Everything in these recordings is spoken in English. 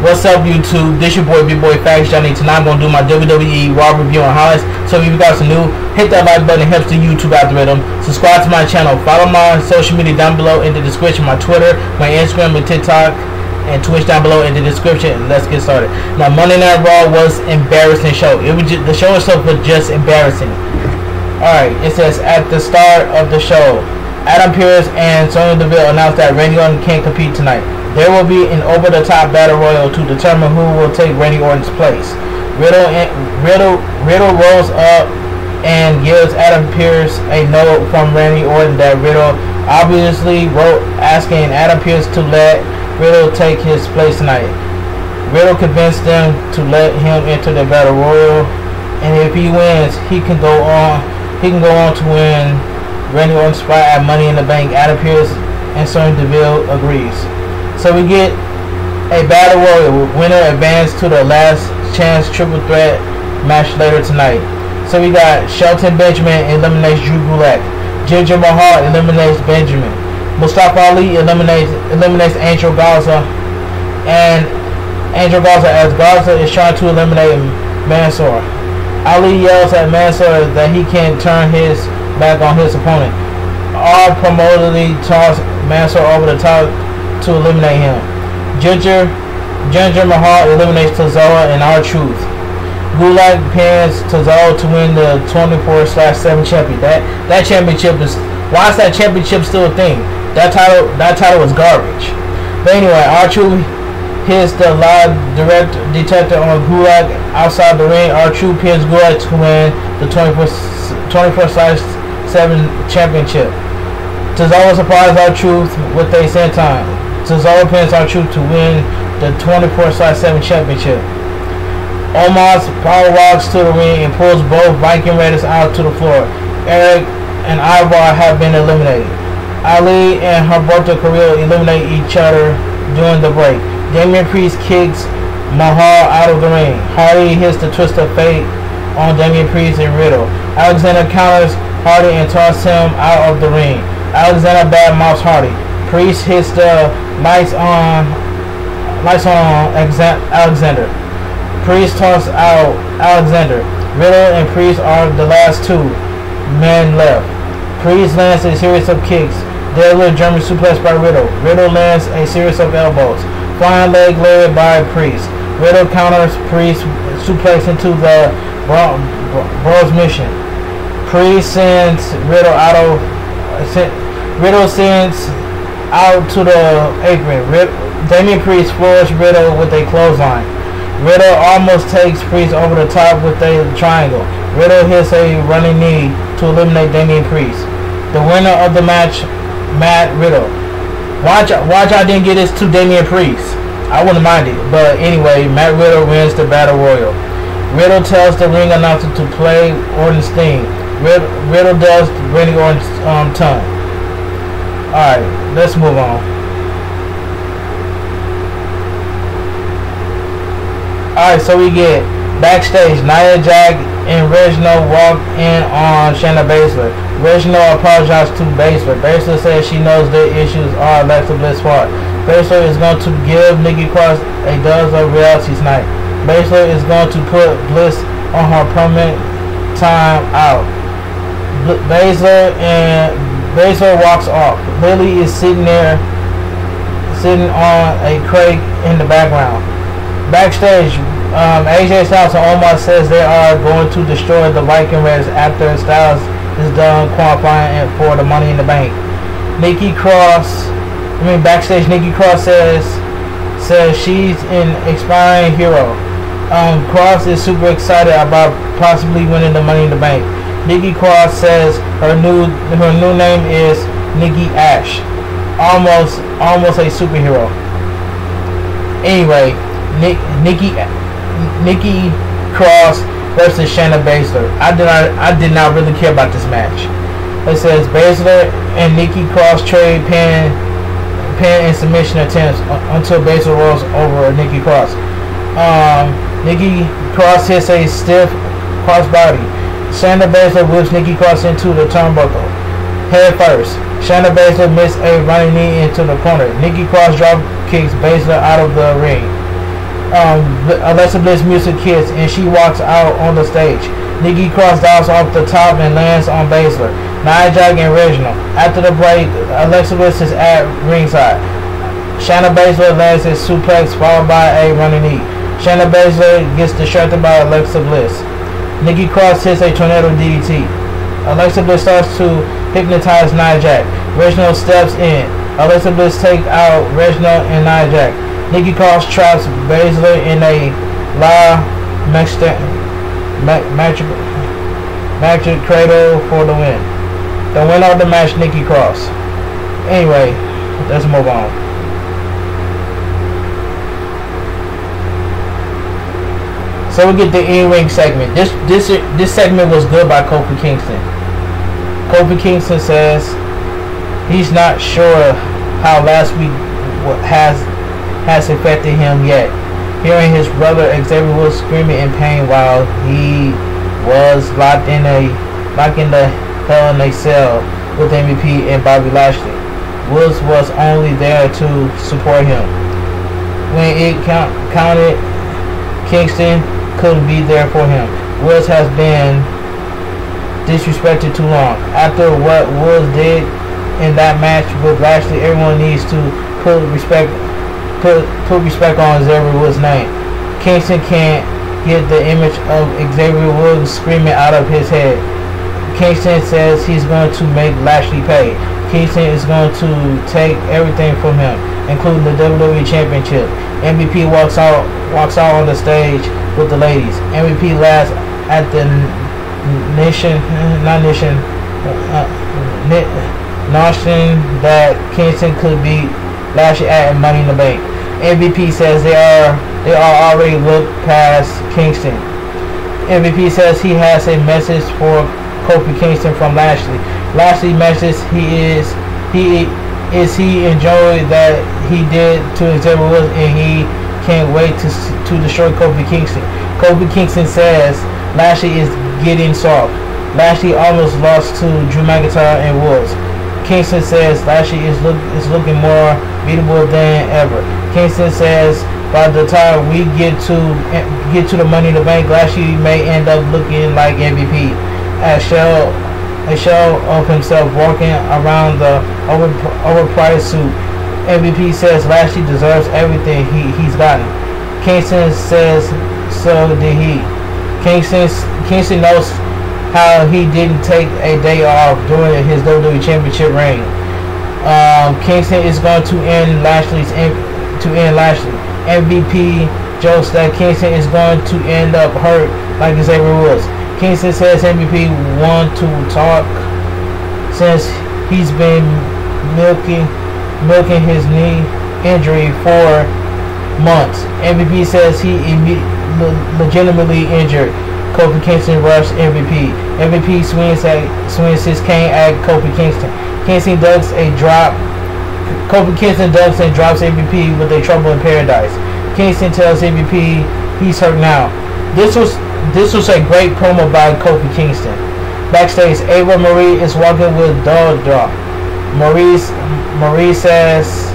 What's up, YouTube? This your boy Bigboyfactsjonny. Tonight I'm gonna do my WWERAW review and highlights. So if you guys are new, hit that like button. It helps the YouTube algorithm. Subscribe to my channel. Follow my social media down below in the description. My Twitter, my Instagram, and TikTok, and Twitch down below in the description. Let's get started. Now, Monday Night Raw was embarrassing show. It was just, the show itself was just embarrassing. All right, it says at the start of the show, Adam Pearce and Sonya Deville announced that Randy Orton can't compete tonight. There will be an over-the-top battle royal to determine who will take Randy Orton's place. Riddle rolls up and gives Adam Pearce a note from Randy Orton that Riddle obviously wrote asking Adam Pearce to let Riddle take his place tonight. Riddle convinced them to let him enter the battle royal, and if he wins, he can go on to win Randy Orton's spot at Money in the Bank. Adam Pearce and Sonya Deville agrees. So we get a battle royal. Winner advance to the last chance triple threat match later tonight. So we got Shelton Benjamin eliminates Drew Gulak. Jinder Mahal eliminates Benjamin. Mustafa Ali eliminates Angel Garza. And Angel Garza, as Garza is trying to eliminate Mansoor. Ali yells at Mansoor that he can't turn his back on his opponent. All promotionally toss Mansoor over the top to eliminate him. Jinder Mahal eliminates Tozawa and R-Truth. Gulak pins Tozawa to win the 24/7 champion. That championship is, why is that championship still a thing? That title is garbage. But anyway, R-Truth hits the lie detector on Gulak outside the ring. R-Truth pins Gulak to win the 24/7 championship. Tozawa surprised R-Truth with a senton. Tozawa pins R-Truth to win the 24/7 championship. Omos power walks to the ring and pulls both Viking Raiders out to the floor. Eric and Ivar have been eliminated. Ali and Humberto Carrillo eliminate each other during the break. Damian Priest kicks Mahal out of the ring. Hardy hits the twist of fate on Damian Priest and Riddle. Alexander counters Hardy and tosses him out of the ring. Alexander badmouths Hardy. Priest hits the lights on Alexander. Priest tosses out Alexander. Riddle and Priest are the last two men left. Priest lands a series of kicks. Deadlift German suplex by Riddle. Riddle lands a series of elbows. Flying leg led by Priest. Riddle counters Priest suplex into the Bros mission. Priest sends Riddle sends out to the apron. Damian Priest floors Riddle with a clothesline. Riddle almost takes Priest over the top with a triangle. Riddle hits a running knee to eliminate Damian Priest. The winner of the match, Matt Riddle. Watch I didn't get this to Damian Priest. I wouldn't mind it. But anyway, Matt Riddle wins the battle royal. Riddle tells the ring announcer to play Orton's theme. Riddle does Randy Orton's tongue. Alright, let's move on. Alright, so we get backstage. Nia Jax and Reginald walk in on Shayna Baszler. Reginald apologized to Baszler. Baszler says she knows their issues are Alexa Bliss' fault. Baszler is going to give Nikki Cross a dose of reality tonight. Baszler is going to put Bliss on her permanent time out. Baszler walks off. Lily is sitting on a crate in the background. Backstage, AJ Styles and Omos says they are going to destroy the Viking Raiders after Styles is done qualifying for the Money in the Bank. Backstage, Nikki Cross says she's an aspiring hero. Cross is super excited about possibly winning the Money in the Bank. Nikki Cross says her new name is Nikki Ash, almost a superhero. Anyway, Nikki Cross versus Shayna Baszler. I did not really care about this match. It says Baszler and Nikki Cross trade pin and submission attempts until Baszler rolls over Nikki Cross. Nikki Cross hits a stiff crossbody. Shayna Baszler whips Nikki Cross into the turnbuckle head first. Shayna Baszler missed a running knee into the corner. Nikki Cross drop kicks Baszler out of the ring. Alexa Bliss music hits and she walks out on the stage. Nikki Cross dives off the top and lands on Baszler, Nia Jax, and Reginald. After the break, Alexa Bliss is at ringside. Shayna Baszler lands a suplex followed by a running knee. Shayna Baszler gets distracted by Alexa Bliss. Nikki Cross hits a tornado DDT. Alexa Bliss starts to hypnotize Nia Jax. Reginald steps in. Alexa Bliss takes out Reginald and Nia Jax. Nikki Cross traps Baszler in a live magic cradle for the win. The winner of the match, Nikki Cross. Anyway, let's move on. So we get the in-ring segment. This segment was good by Kofi Kingston. Kofi Kingston says he's not sure how last week has affected him yet. Hearing his brother Xavier Woods screaming in pain while he was locked in the Hell in a Cell with MVP and Bobby Lashley. Woods was only there to support him. When it counted, Kingston couldn't be there for him. Woods has been disrespected too long. After what Woods did in that match with Lashley, everyone needs to put respect on Xavier Woods' name. Kingston can't get the image of Xavier Woods screaming out of his head. Kingston says he's going to make Lashley pay. Kingston is going to take everything from him, including the WWE Championship. MVP walks out on the stage with the ladies. MVP laughs at the notion that Kingston could beat Lashley at Money in the Bank. MVP says they are already looked past Kingston. MVP says he has a message for Kofi Kingston from Lashley. Lashley mentions he enjoyed that he did to Xavier Woods and he can't wait to destroy Kofi Kingston. Kofi Kingston says Lashley is getting soft. Lashley almost lost to Drew McIntyre and Woods. Kingston says Lashley is looking more beatable than ever. Kingston says by the time we get to the Money in the Bank, Lashley may end up looking like MVP. A shell of himself walking around the overpriced suit. MVP says Lashley deserves everything he's gotten. Kingston says so did he. Kingston knows how he didn't take a day off during his WWE Championship reign. Kingston is going to end Lashley. MVP jokes that Kingston is going to end up hurt like Xavier Woods. Kingston says MVP want to talk since he's been milking his knee injury for months. MVP says he legitimately injured. Kofi Kingston rushed MVP. MVP swings his cane at Kofi Kingston. Kofi Kingston ducks and drops MVP with a Trouble in Paradise. Kingston tells MVP he's hurt now. This was a great promo by Kofi Kingston. Backstage, Ava Marie is walking with Doudrop. Marie says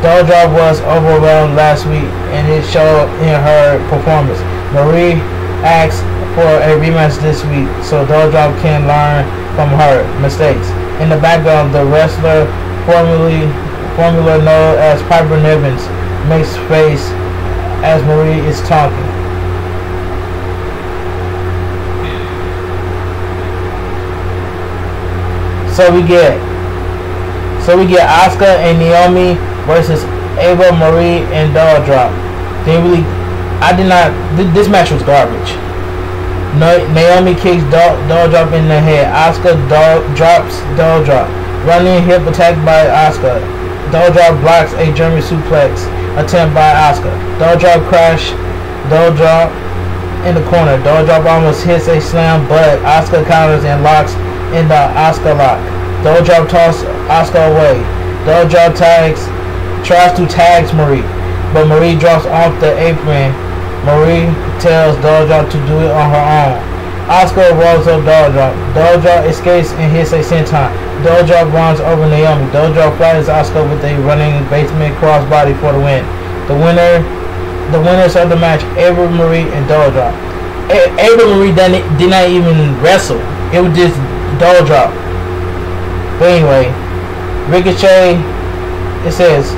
Doudrop was overwhelmed last week and it showed in her performance. Marie asks for a rematch this week so Doudrop can learn from her mistakes. In the background, the wrestler formerly known as Piper Niven makes face as Marie is talking. So we get Asuka and Naomi versus Ava Marie and Doudrop. This match was garbage. Naomi kicks Doudrop in the head. Asuka drops Doudrop. Running hip attack by Asuka. Doudrop blocks a German suplex attempt by Asuka. Doudrop crash Doudrop in the corner. Doudrop almost hits a slam, but Asuka counters and locks in the Asuka lock. Doudrop tosses Asuka away. Doudrop tries to tag Marie, but Marie drops off the apron. Marie tells Doudrop to do it on her own. Asuka rolls up Doudrop. Doudrop escapes and hits a senton. Doudrop runs over Naomi. Doudrop flattens Asuka with a running basement crossbody for the win. The winner the winners of the match, Ava Marie and Doudrop. Ava Marie did not even wrestle. It was just Doudrop. But anyway, Ricochet. It says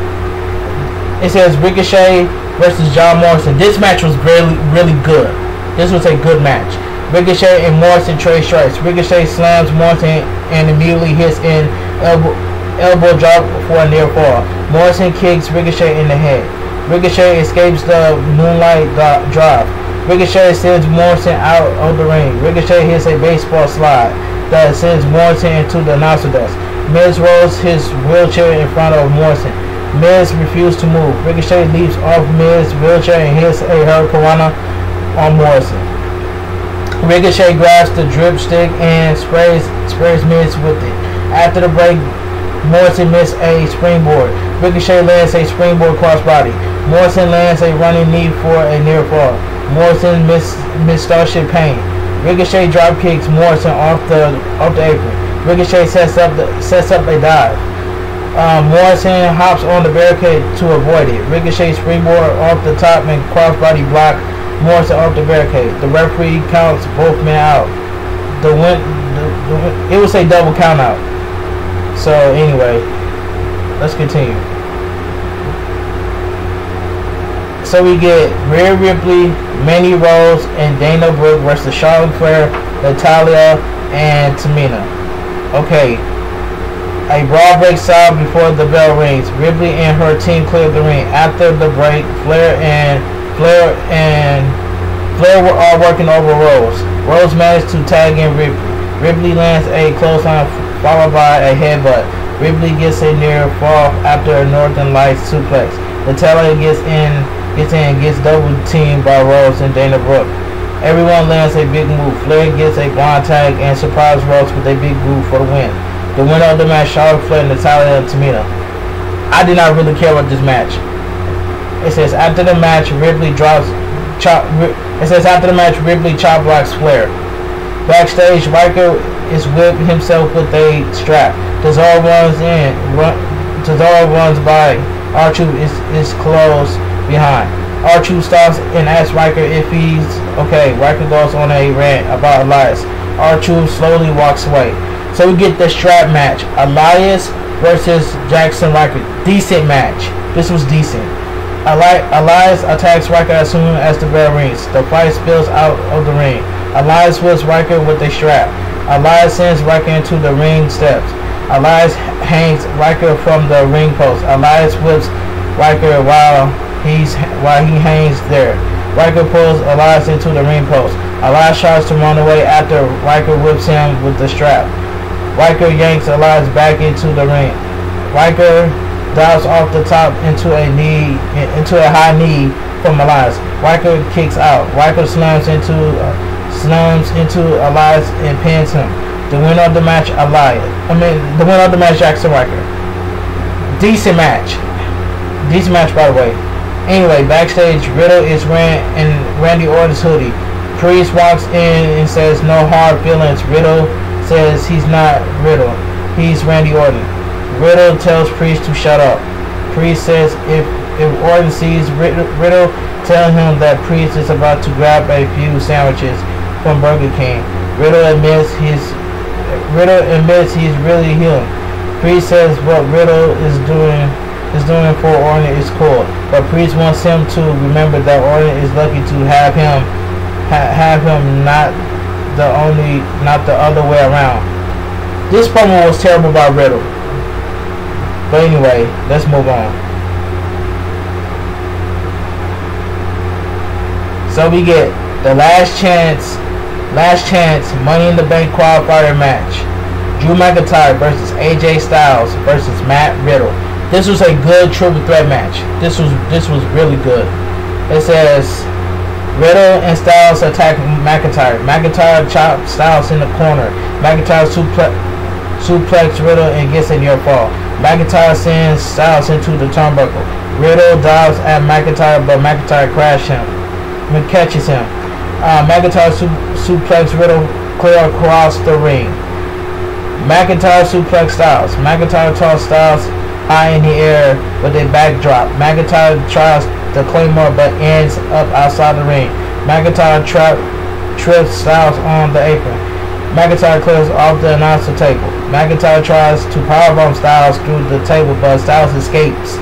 Ricochet versus John Morrison. This match was really good. This was a good match. Ricochet and Morrison trade strikes. Ricochet slams Morrison and immediately hits an elbow drop for a near fall. Morrison kicks Ricochet in the head. Ricochet escapes the moonlight drive. Ricochet sends Morrison out of the ring. Ricochet hits a baseball slide that sends Morrison into the announcer desk. Miz rolls his wheelchair in front of Morrison. Miz refuses to move. Ricochet leaps off Miz's wheelchair and hits a hurricanrana on Morrison. Ricochet grabs the drip stick and sprays Miz with it. After the break, Morrison missed a springboard. Ricochet lands a springboard crossbody. Morrison lands a running knee for a near fall. Morrison missed Starship Pain. Ricochet drop kicks Morrison off the apron. Ricochet sets up a dive. Morrison hops on the barricade to avoid it. Ricochet springboard off the top and crossbody block Morrison off the barricade. The referee counts both men out. It was a double count out. So anyway, let's continue. So we get Rhea Ripley, Mandy Rose, and Dana Brooke versus Charlotte Flair, Natalya, and Tamina. Okay. A brawl breaks out before the bell rings. Ripley and her team cleared the ring. After the break, Flair were all working over Rose. Rose managed to tag in Ripley. Ripley lands a clothesline followed by a headbutt. Ripley gets a near fall after a Northern Lights suplex. Natalya gets double teamed by Rose and Dana Brooke. Everyone lands a big move. Flair gets a blind tag and surprises Rose with a big move for the win. The winner of the match, Charlotte Flair, Natalya, and Tamina. I did not really care about this match. It says after the match, Ripley chop blocks Flair. Backstage, Riker is whipping himself with a strap. Cesaro runs by. R-Truth is close behind. R-Truth stops and asks Riker if he's okay. Riker goes on a rant about Elias. R-Truth slowly walks away. So we get the strap match. Elias versus Jackson Riker. Decent match. This was decent. Elias attacks Riker as soon as the bell rings. The fight spills out of the ring. Elias whips Riker with a strap. Elias sends Riker into the ring steps. Elias hangs Riker from the ring post. Elias whips Riker while he hangs there. Riker pulls Elias into the ring post. Elias tries to run away after Riker whips him with the strap. Riker yanks Elias back into the ring. Riker dives off the top into a high knee from Elias. Riker kicks out. Riker slams into Elias and pins him. The winner of the match, Jackson Riker. Decent match. Decent match, by the way. Anyway, backstage, Riddle is wearing Randy Orton's hoodie. Priest walks in and says, "No hard feelings." Riddle says he's not Riddle. He's Randy Orton. Riddle tells Priest to shut up. Priest says if Orton sees Riddle, tell him that Priest is about to grab a few sandwiches from Burger King. Riddle admits he's really healing. Priest says what Riddle is doing for Orton is cool, but Priest wants him to remember that Orton is lucky to have him, not the other way around. This promo was terrible by Riddle. But anyway, let's move on. So we get the last chance Money in the Bank qualifier match. Drew McIntyre versus AJ Styles versus Matt Riddle. This was a good triple threat match. This was really good. It says Riddle and Styles attack McIntyre. McIntyre chops Styles in the corner. McIntyre suplex Riddle and gets a near fall. McIntyre sends Styles into the turnbuckle. Riddle dives at McIntyre, but McIntyre catches him. McIntyre suplex Riddle clear across the ring. McIntyre suplex Styles. McIntyre tosses Styles high in the air with a backdrop. McIntyre tries the Claymore but ends up outside the ring. McIntyre trips Styles on the apron. McIntyre clears off the announcer table. McIntyre tries to powerbomb Styles through the table, but Styles escapes.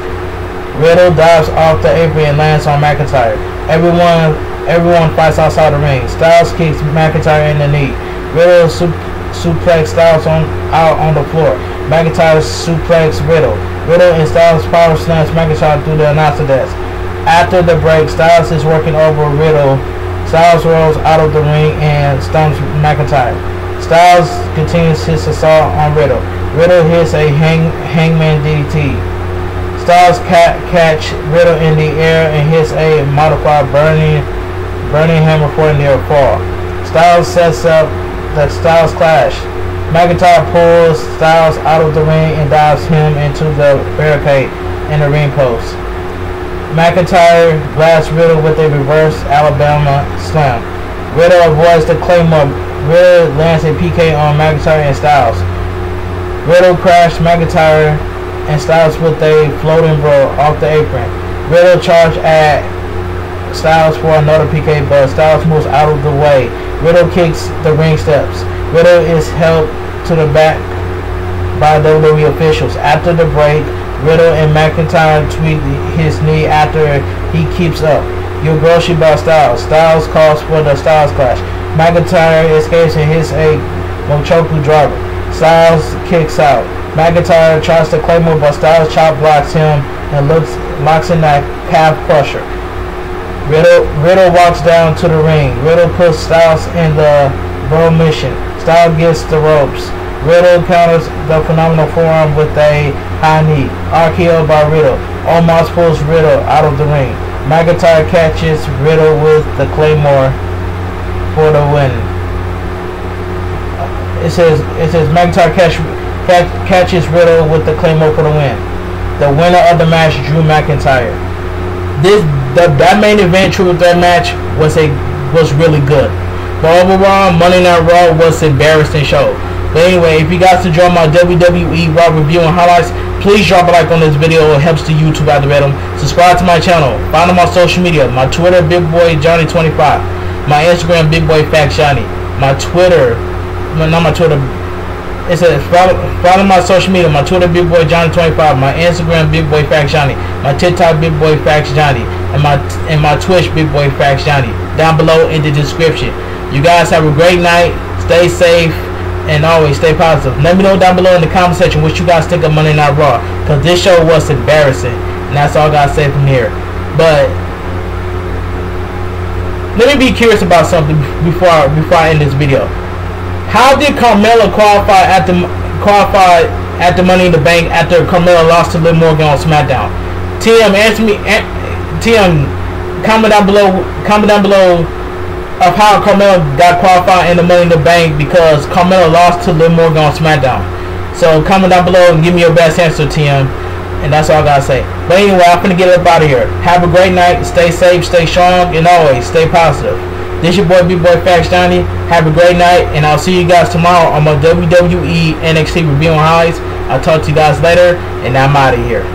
Riddle dives off the apron and lands on McIntyre. Everyone fights outside the ring. Styles kicks McIntyre in the knee. Riddle suplex Styles out on the floor. McIntyre suplex Riddle. Riddle and Styles power slams McIntyre through the announcer desk. After the break, Styles is working over Riddle. Styles rolls out of the ring and stumps McIntyre. Styles continues his assault on Riddle. Riddle hits a hangman DDT. Styles catch Riddle in the air and hits a modified burning hammer for a near fall. Styles sets up the Styles Clash. McIntyre pulls Styles out of the ring and dives him into the barricade and the ring post. McIntyre blasts Riddle with a reverse Alabama slam. Riddle avoids the Claymore. Riddle lands a PK on McIntyre and Styles. Riddle crashed McIntyre and Styles with a floating bro off the apron. Riddle charged at Styles for another PK, but Styles moves out of the way. Riddle kicks the ring steps. Riddle is helped to the back by WWE officials. After the break, Riddle and McIntyre tweak his knee after he keeps up. You're grossy by Styles. Styles calls for the Styles Clash. McIntyre escapes and hits a Mochoku driver. Styles kicks out. McIntyre tries to Claymore, but Styles chop blocks him and locks in that calf crusher. Riddle walks down to the ring. Riddle puts Styles in the bro mission. Styles gets the ropes. Riddle counters the phenomenal forearm with a high knee. RKO by Riddle. Omos pulls Riddle out of the ring. McIntyre catches Riddle with the Claymore for the win. It says McIntyre catches Riddle with the Claymore for the win. The winner of the match, Drew McIntyre. That main event triple threat match was really good. But overall, Monday Night Raw was an embarrassing show. But anyway, if you guys enjoy my WWE Raw review and highlights, please drop a like on this video. It helps the YouTube algorithm. Subscribe to my channel. Follow my social media. My Twitter, Bigboyfactsjonny25. My Instagram, Bigboyfactsjonny. My Twitter, it says follow my social media. My Twitter, Bigboyjohnny25. My Instagram, Bigboyfactsjonny. My TikTok, Bigboyfactsjonny. And my Twitch, Bigboyfactsjonny. Down below in the description. You guys have a great night. Stay safe. And always stay positive. Let me know down below in the comment section what you guys think of Monday Night Raw, because this show was embarrassing, and that's all I gotta say from here. But let me be curious about something before I end this video. How did Carmella qualify at the Money in the Bank after Carmella lost to Liv Morgan on SmackDown? TM, answer me. TM, comment down below of how Carmella got qualified in the Money in the Bank, because Carmella lost to Liv Morgan on SmackDown. So comment down below and give me your best answer, TM. And that's all I gotta say. But anyway, I'm gonna get up out of here. Have a great night. Stay safe, stay strong, and always stay positive. This your boy Bigboyfactsjonny. Have a great night, and I'll see you guys tomorrow on my WWE NXT review and highlights. I'll talk to you guys later, and I'm out of here.